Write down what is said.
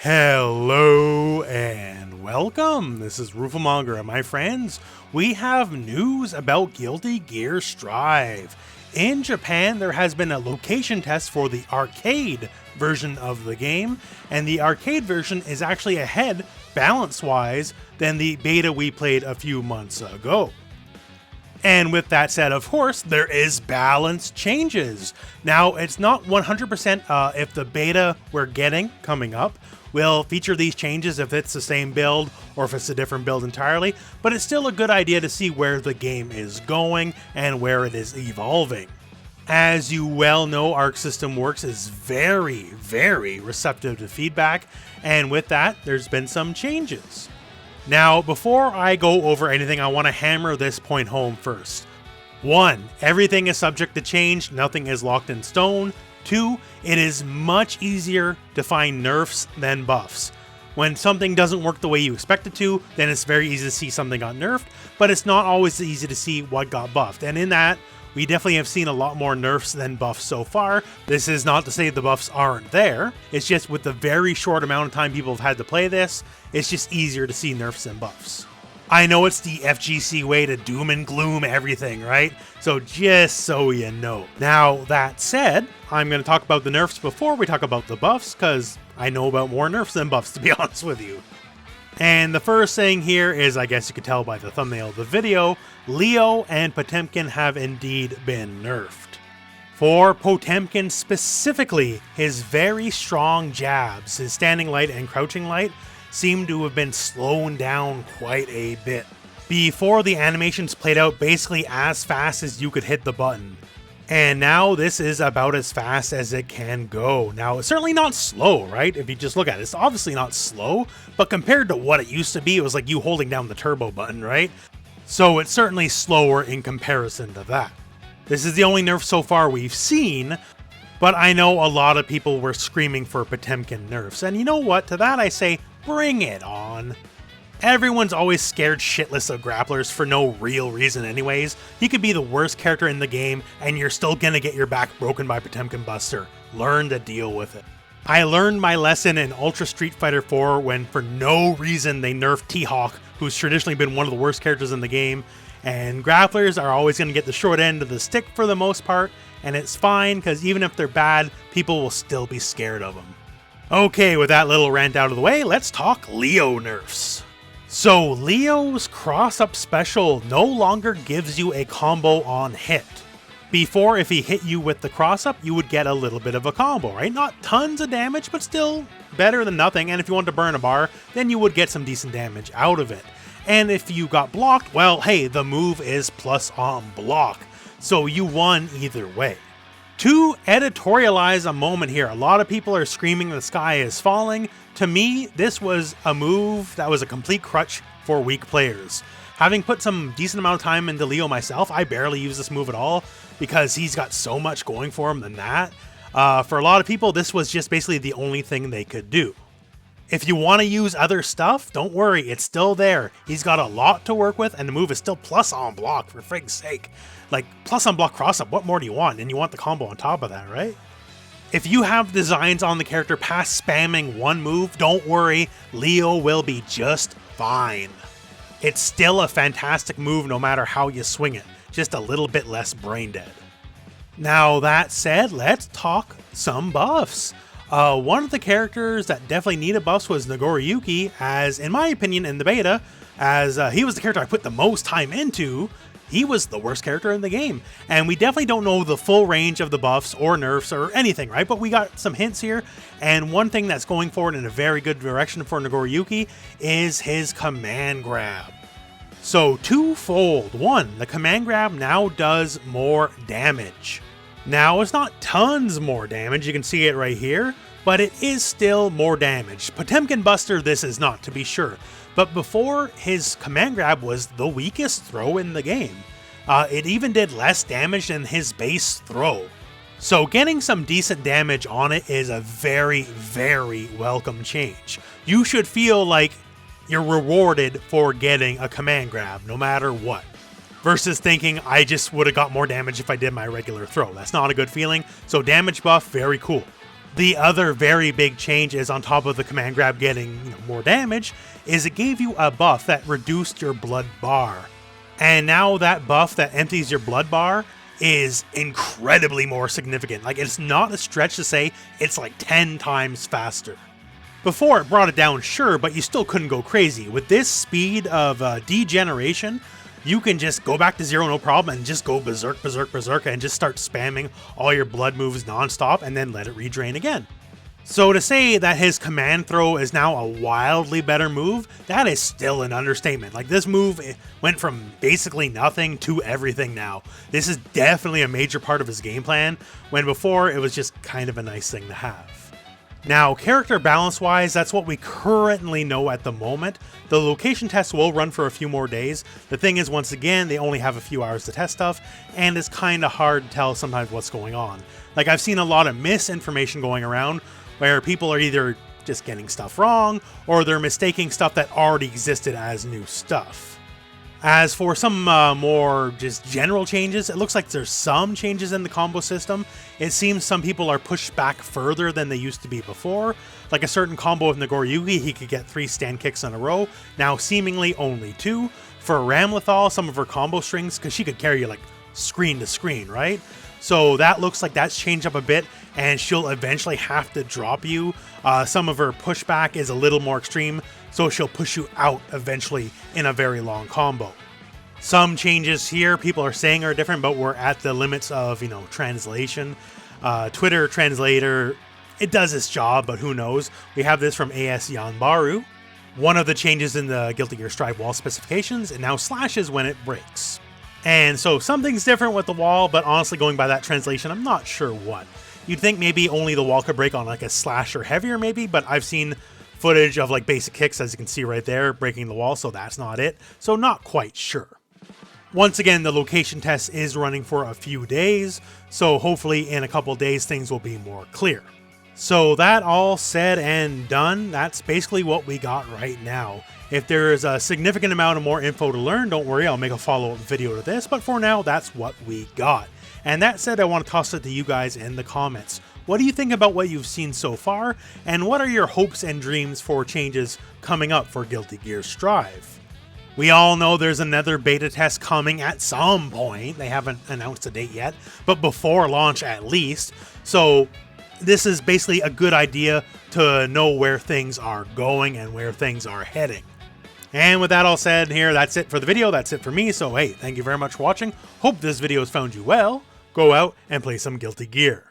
Hello and welcome. This is Rooflemonger, and my friends, we have news about Guilty Gear Strive. In Japan, there has been a location test for the arcade version of the game, and the arcade version is actually ahead, balance-wise, than the beta we played a few months ago. And with that said, of course, there is balance changes. Now, it's not 100% if the beta we're getting coming up will feature these changes if it's the same build or if it's a different build entirely, but it's still a good idea to see where the game is going and where it is evolving. As you well know, Arc System Works is very receptive to feedback, and with that, there's been some changes. Now, before I go over anything, I want to hammer this point home first. 1. Everything is subject to change, nothing is locked in stone. 2. It is much easier to find nerfs than buffs. When something doesn't work the way you expect it to, then it's very easy to see something got nerfed, but it's not always easy to see what got buffed. And in that, we definitely have seen a lot more nerfs than buffs so far. This is not to say the buffs aren't there, it's just with the very short amount of time people have had to play this, it's just easier to see nerfs than buffs. I know it's the FGC way to doom and gloom everything, right? So just so you know. Now, that said, I'm going to talk about the nerfs before we talk about the buffs, because I know about more nerfs than buffs, to be honest with you. And the first thing here is, I guess you could tell by the thumbnail of the video, Leo and Potemkin have indeed been nerfed. For Potemkin specifically, his very strong jabs, his standing light and crouching light, seem to have been slowed down quite a bit. Before, the animations played out basically as fast as you could hit the button. And now this is about as fast as it can go. Now, it's certainly not slow, right? If you just look at it, it's obviously not slow, but compared to what it used to be, it was like you holding down the turbo button, right? So it's certainly slower in comparison to that. This is the only nerf so far we've seen, but I know a lot of people were screaming for Potemkin nerfs. And you know what? To that I say, bring it on. Everyone's always scared shitless of grapplers for no real reason anyways. He could be the worst character in the game and you're still gonna get your back broken by Potemkin Buster. Learn to deal with it. I learned my lesson in Ultra Street Fighter 4 when for no reason they nerfed T-Hawk, who's traditionally been one of the worst characters in the game, and grapplers are always gonna get the short end of the stick for the most part, and it's fine because even if they're bad, people will still be scared of them. Okay, with that little rant out of the way, let's talk Leo nerfs. So Leo's cross-up special no longer gives you a combo on hit. Before, if he hit you with the cross-up, you would get a little bit of a combo, right? Not tons of damage, but still better than nothing. And if you wanted to burn a bar, then you would get some decent damage out of it. And if you got blocked, well, hey, the move is plus on block. So you won either way. To editorialize a moment here, a lot of people are screaming the sky is falling. To me, this was a move that was a complete crutch for weak players. Having put some decent amount of time into Leo myself, I barely use this move at all because he's got so much going for him than that. For a lot of people, this was just basically the only thing they could do. If you want to use other stuff, don't worry, it's still there. He's got a lot to work with, and the move is still plus on block, for frig's sake. Like, plus on block cross-up, what more do you want? And you want the combo on top of that, right? If you have designs on the character past spamming one move, don't worry, Leo will be just fine. It's still a fantastic move no matter how you swing it, just a little bit less brain dead. Now that said, let's talk some buffs. One of the characters that definitely needed buffs was Nagoroyuki, as in my opinion in the beta, as he was the character I put the most time into. He was the worst character in the game, and we definitely don't know the full range of the buffs or nerfs or anything, right? But we got some hints here, and one thing that's going forward in a very good direction for Nagoroyuki is his command grab. So twofold. One, the command grab now does more damage. Now, it's not tons more damage, you can see it right here, but it is still more damage. Potemkin Buster this is not, to be sure, but before, his command grab was the weakest throw in the game. It even did less damage than his base throw. So getting some decent damage on it is a very welcome change. You should feel like you're rewarded for getting a command grab, no matter what. Versus thinking, I just would have got more damage if I did my regular throw. That's not a good feeling, so damage buff, very cool. The other very big change is, on top of the command grab getting more damage, is it gave you a buff that reduced your blood bar. And now that buff that empties your blood bar is incredibly more significant. Like, it's not a stretch to say it's like 10 times faster. Before it brought it down, sure, but you still couldn't go crazy. With this speed of degeneration, you can just go back to 0 no problem and just go berserk, berserk, berserk, and just start spamming all your blood moves nonstop and then let it redrain again. So to say that his command throw is now a wildly better move, that is still an understatement. Like, this move went from basically nothing to everything now. This is definitely a major part of his game plan, when before it was just kind of a nice thing to have. Now, character balance-wise, that's what we currently know at the moment. The location test will run for a few more days. The thing is, once again, they only have a few hours to test stuff, and it's kind of hard to tell sometimes what's going on. Like, I've seen a lot of misinformation going around, where people are either just getting stuff wrong, or they're mistaking stuff that already existed as new stuff. As for some more just general changes, it looks like there's some changes in the combo system. It seems some people are pushed back further than they used to be before. Like a certain combo with Nagoroyuki, he could get 3 stand kicks in a row, now seemingly only 2. For Ramlethal, some of her combo strings, because she could carry you like screen to screen, right? So that looks like that's changed up a bit, and she'll eventually have to drop you. Some of her pushback is a little more extreme, so she'll push you out eventually in a very long combo. Some changes here people are saying are different, but we're at the limits of, translation. Twitter translator, it does its job, but who knows? We have this from AS Yanbaru. One of the changes in the Guilty Gear Strive wall specifications, it now slashes when it breaks. And so something's different with the wall, but honestly, going by that translation, I'm not sure what. You'd think maybe only the wall could break on like a slash or heavier maybe, but I've seen footage of like basic kicks, as you can see right there, breaking the wall, so that's not it. So not quite sure. Once again, the location test is running for a few days, so hopefully in a couple days things will be more clear. So that all said and done, that's basically what we got right now. If there is a significant amount of more info to learn, don't worry, I'll make a follow-up video to this, but for now, that's what we got. And that said, I want to toss it to you guys in the comments. What do you think about what you've seen so far, and what are your hopes and dreams for changes coming up for Guilty Gear Strive? We all know there's another beta test coming at some point. They haven't announced a date yet, but before launch at least. So this is basically a good idea to know where things are going and where things are heading. And with that all said here, that's it for the video. That's it for me. So hey, thank you very much for watching. Hope this video has found you well. Go out and play some Guilty Gear.